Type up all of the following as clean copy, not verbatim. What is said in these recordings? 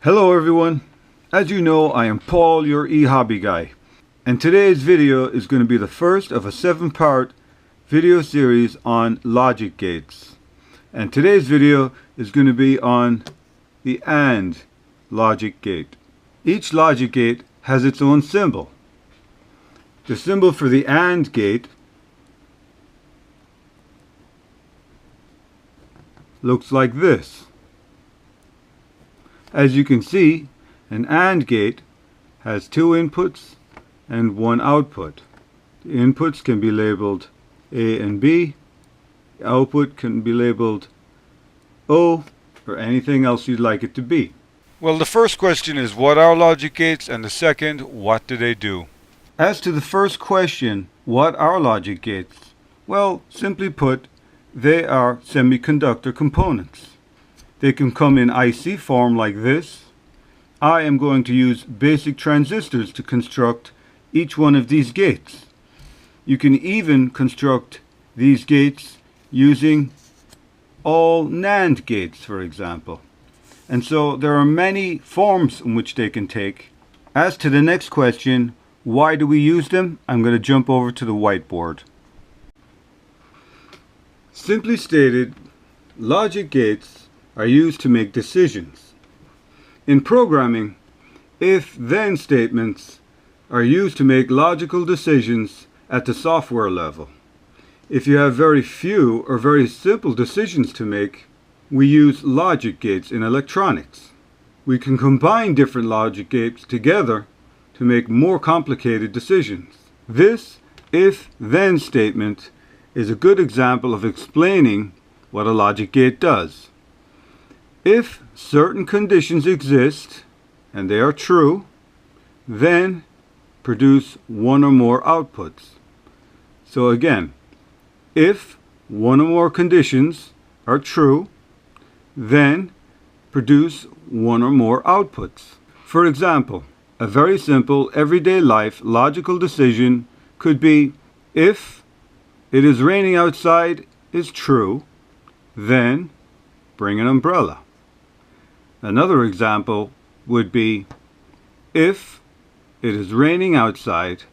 Hello everyone, as you know I am Paul, your e-hobby guy, and today's video is going to be the first of a 7-part video series on logic gates. And today's video is going to be on the AND logic gate. Each logic gate has its own symbol. The symbol for the AND gate looks like this. As you can see, an AND gate has 2 inputs and 1 output. The inputs can be labeled A and B. The output can be labeled O or anything else you'd like it to be. Well, the first question is, what are logic gates? And the second, what do they do? As to the first question, what are logic gates? Well, simply put, they are semiconductor components. They can come in IC form like this. I am going to use basic transistors to construct each one of these gates. You can even construct these gates using all NAND gates, for example. And so there are many forms in which they can take. As to the next question, why do we use them? I'm going to jump over to the whiteboard. Simply stated, logic gates are used to make decisions. In programming, if-then statements are used to make logical decisions at the software level. If you have very few or very simple decisions to make, we use logic gates in electronics. We can combine different logic gates together to make more complicated decisions. This if-then statement is a good example of explaining what a logic gate does. If certain conditions exist, and they are true, then produce one or more outputs. So again, if one or more conditions are true, then produce one or more outputs. For example, a very simple everyday life logical decision could be, if it is raining outside is true, then bring an umbrella. Another example would be, if it is raining outside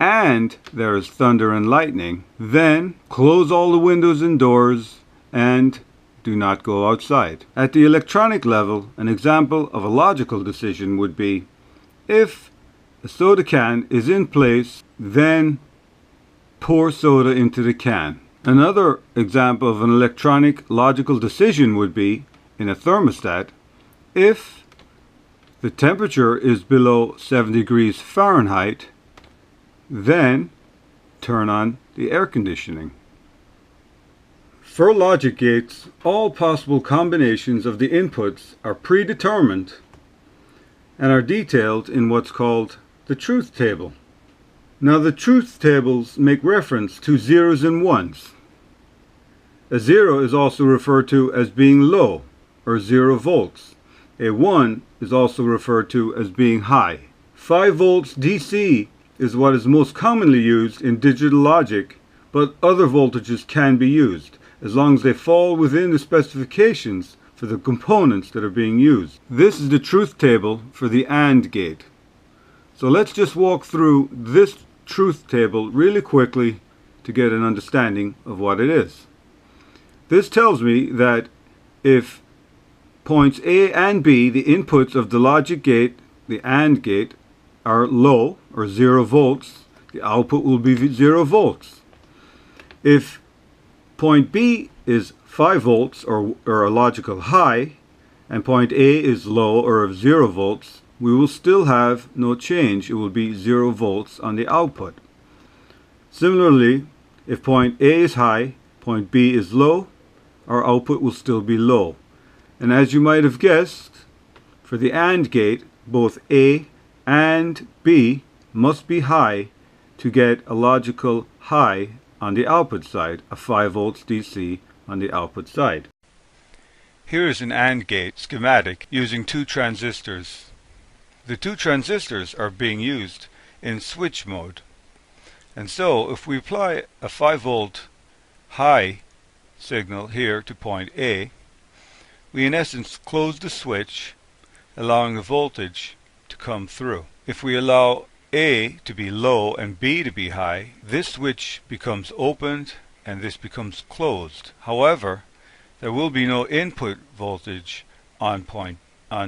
and there is thunder and lightning, then close all the windows and doors and do not go outside. At the electronic level, an example of a logical decision would be, if a soda can is in place, then pour soda into the can. Another example of an electronic logical decision would be, in a thermostat, if the temperature is below 70 degrees Fahrenheit, then turn on the air conditioning. For logic gates, all possible combinations of the inputs are predetermined and are detailed in what's called the truth table. Now, the truth tables make reference to zeros and ones. A 0 is also referred to as being low, or 0 volts. A 1 is also referred to as being high. 5 volts DC is what is most commonly used in digital logic, but other voltages can be used, as long as they fall within the specifications for the components that are being used. This is the truth table for the AND gate. So let's just walk through this truth table really quickly to get an understanding of what it is. This tells me that if points A and B, the inputs of the logic gate, the AND gate, are low, or 0 volts, the output will be 0 volts. If point B is 5 volts, or a logical high, and point A is low, or of 0 volts, we will still have no change. It will be 0 volts on the output. Similarly, if point A is high, point B is low, our output will still be low. And as you might have guessed, for the AND gate, both A and B must be high to get a logical high on the output side, a 5 volts DC on the output side. Here is an AND gate schematic using 2 transistors. The 2 transistors are being used in switch mode. And so if we apply a 5 volt high signal here to point A, we in essence close the switch allowing the voltage to come through. If we allow A to be low and B to be high, this switch becomes opened and this becomes closed. However, there will be no input voltage on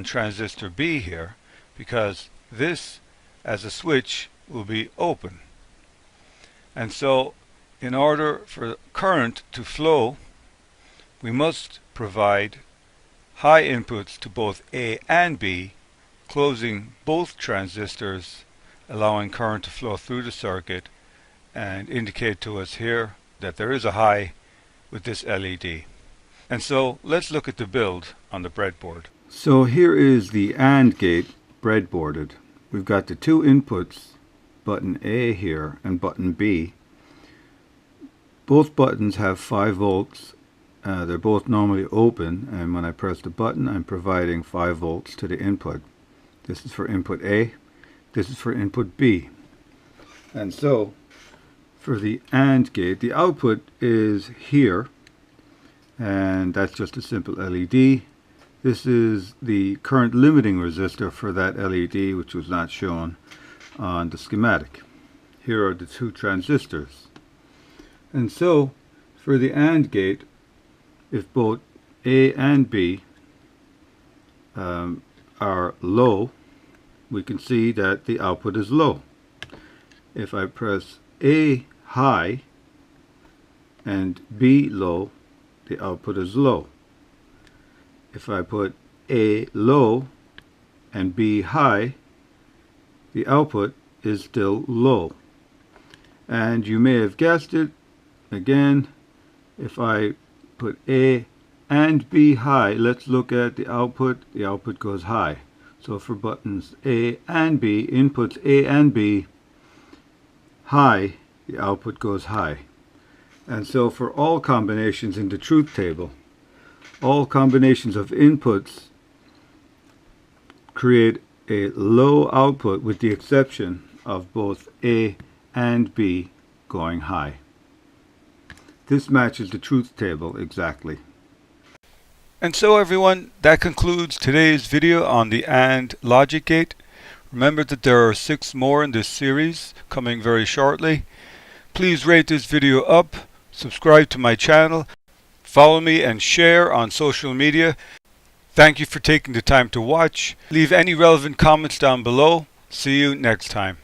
transistor B here, because this as a switch will be open. And so in order for current to flow, we must provide high inputs to both A and B, closing both transistors, allowing current to flow through the circuit, and indicate to us here that there is a high with this LED. And so let's look at the build on the breadboard. So here is the AND gate breadboarded. We've got the two inputs, button A here and button B. Both buttons have 5 volts. They're both normally open, and when I press the button, I'm providing 5 volts to the input. This is for input A, this is for input B. And so for the AND gate, the output is here, and that's just a simple LED. This is the current limiting resistor for that LED, which was not shown on the schematic. Here are the two transistors. And so for the AND gate, if both A and B are low, we can see that the output is low. If I press A high and B low, the output is low. If I put A low and B high, the output is still low. And you may have guessed it, again, if I put A and B high, let's look at the output goes high. So for buttons A and B, inputs A and B high, the output goes high. And so for all combinations in the truth table, all combinations of inputs create a low output, with the exception of both A and B going high. This matches the truth table exactly. And so everyone, that concludes today's video on the AND logic gate. Remember that there are 6 more in this series coming very shortly. Please rate this video up, subscribe to my channel, follow me and share on social media. Thank you for taking the time to watch. Leave any relevant comments down below. See you next time.